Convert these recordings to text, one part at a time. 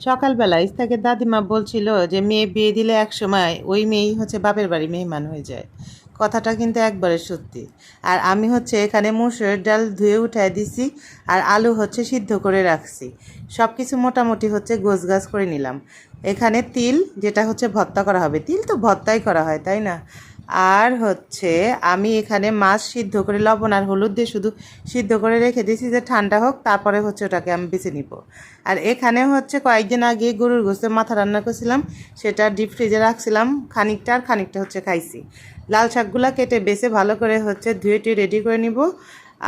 সকালবেলা ইস্তাকের দাদিমা বলছিল যে মেয়ে বিয়ে দিলে এক সময় ওই মেয়েই হচ্ছে বাপের বাড়ি মেহমান হয়ে যায়। কথাটা কিন্তু একবারে সত্যি। আর আমি হচ্ছে এখানে মসুরের ডাল ধুয়ে উঠায় দিছি, আর আলু হচ্ছে সিদ্ধ করে রাখছি। সব কিছু মোটামুটি হচ্ছে গোছগাছ করে নিলাম। এখানে তিল, যেটা হচ্ছে ভর্তা করা হবে, তিল তো ভর্তাই করা হয় তাই না। আর হচ্ছে আমি এখানে মাছ সিদ্ধ করে লবণ আর হলুদ দিয়ে শুধু সিদ্ধ করে রেখে দিয়েছি যে ঠান্ডা হোক, তারপরে হচ্ছে ওটাকে আমি বেছে নিব। আর এখানে হচ্ছে কয়েকদিন আগে গরুর গোশতের মাথা রান্না করছিলাম, সেটা ডিপ ফ্রিজে রাখছিলাম, খানিকটা আর খানিকটা হচ্ছে খাইছি। লাল শাকগুলো কেটে বেছে ভালো করে হচ্ছে ধুয়ে টুয়ে রেডি করে নিব।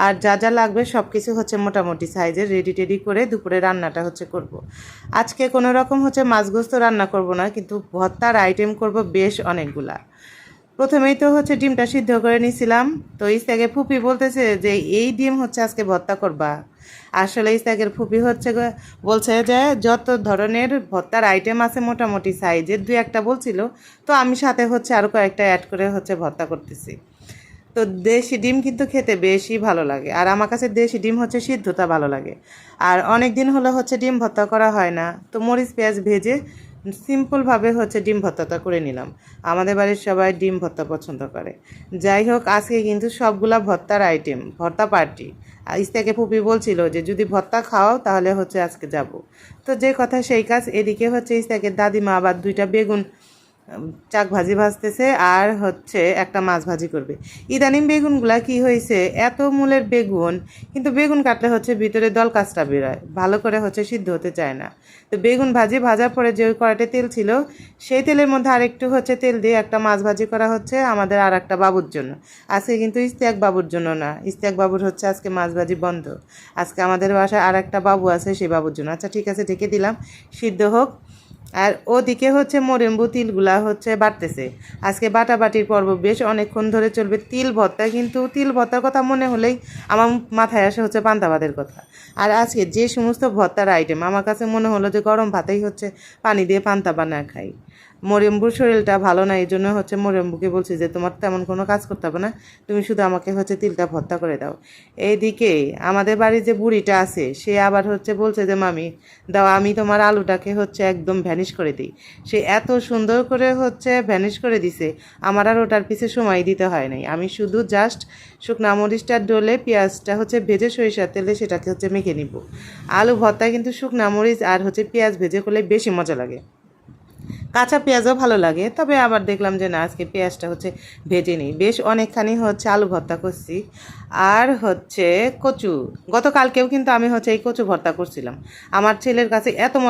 আর যা যা লাগবে সব কিছু হচ্ছে মোটামুটি সাইজের রেডি টেডি করে দুপুরে রান্নাটা হচ্ছে করব। আজকে কোনো রকম হচ্ছে মাছ গোস্ত রান্না করব না, কিন্তু ভর্তার আইটেম করব বেশ অনেকগুলা। প্রথমেই তো হচ্ছে ডিমটা সিদ্ধ করে নিয়েছিলাম। তো ইস্তাকের ফুপি বলতেছে যে এই ডিম হচ্ছে আজকে ভর্তা করবা। আসলে ইস্তাকের ফুপি হচ্ছে বলছে যে যত ধরনের ভর্তার আইটেম আছে মোটামুটি সাইজের দুই একটা বলছিল, তো আমি সাথে হচ্ছে আরও কয়েকটা অ্যাড করে হচ্ছে ভর্তা করতেছি। তো দেশি ডিম কিন্তু খেতে বেশি ভালো লাগে, আর আমার কাছে দেশি ডিম হচ্ছে সিদ্ধতা ভালো লাগে। আর অনেক দিন হলো হচ্ছে ডিম ভর্তা করা হয় না, তো মরিচ পেঁয়াজ ভেজে সিম্পলভাবে হচ্ছে ডিম ভর্তাটা করে নিলাম। আমাদের বাড়ির সবাই ডিম ভর্তা পছন্দ করে। যাই হোক, আজকে কিন্তু সবগুলা ভর্তার আইটেম, ভর্তা পার্টি। আর ইস্তাকে ফুপি বলছিল যে যদি ভর্তা খাও তাহলে হচ্ছে আজকে যাব। তো যে কথা সেই কাজ। এদিকে হচ্ছে ইস্তাকের দাদিমা আবার দুইটা বেগুন চাক ভাজি ভাজতেছে, আর হচ্ছে একটা মাছ ভাজি করবে। ইদানিং বেগুনগুলা কি হয়েছে, এত মূলের বেগুন, কিন্তু বেগুন কাটলে হচ্ছে ভিতরে দল কাঁচটা বেরোয়, ভালো করে হচ্ছে সিদ্ধ হতে চায় না। তো বেগুন ভাজি ভাজার পরে যে ওই কড়াইতে তেল ছিল, সেই তেলের মধ্যে আরেকটু হচ্ছে তেল দিয়ে একটা মাছ ভাজি করা হচ্ছে আমাদের আর একটা বাবুর জন্য। আজকে কিন্তু ইস্তিয়াক বাবুর জন্য না, ইস্তিয়াক বাবুর হচ্ছে আজকে মাছ ভাজি বন্ধ। আজকে আমাদের বাসায় আর একটা বাবু আছে, সেই বাবুর জন্য। আচ্ছা ঠিক আছে, ঢেকে দিলাম, সিদ্ধ হোক। আর ওদিকে হচ্ছে মরেম্বু তিলগুলা হচ্ছে বাটতেছে। আজকে বাটাবাটির পর্ব বেশ অনেকক্ষণ ধরে চলবে। তিল ভর্তা, কিন্তু তিল ভর্তার কথা মনে হলেই আমার মাথায় আসে হচ্ছে পান্তা ভাতের কথা। আর আজকে যে সমস্ত ভর্তার আইটেম, আমার কাছে মনে হলো যে গরম ভাতেই হচ্ছে পানি দিয়ে পান্তা বানায় খাই। মরেম্বুর শরীরটা ভালো না, এই জন্য হচ্ছে মরেম্বুকে বলছি যে তোমার তেমন কোনো কাজ করতে হবে না, তুমি শুধু আমাকে হচ্ছে তিলটা ভর্তা করে দাও। এইদিকে আমাদের বাড়ির যে বুড়িটা আছে, সে আবার হচ্ছে বলছে যে মামি দাও, আমি তোমার আলুটাকে হচ্ছে একদম ভ্যানিশ করে দিই। সে এত সুন্দর করে হচ্ছে ভ্যানিশ করে দিছে, আমার আর ওটার পিছে সময় দিতে হয় নাই। আমি শুধু জাস্ট শুকনা মরিচটা ডলে পেঁয়াজটা হচ্ছে ভেজে সরিষার তেলে সেটাকে হচ্ছে মেখে নিব। আলু ভর্তা কিন্তু শুকনা মরিচ আর হচ্ছে পেঁয়াজ ভেজে করলে বেশি মজা লাগে। কাঁচা পেঁয়াজও ভালো লাগে, তবে আবার দেখলাম যে না, আজকে পেঁয়াজটা হচ্ছে ভেজে নিই। বেশ অনেকখানি হচ্ছে আলু ভর্তা করছি। আর হচ্ছে কচু, গতকালকেও কিন্তু আমি হচ্ছে এই কচু ভর্তা করছিলাম। আমার ছেলের কাছে এত মজা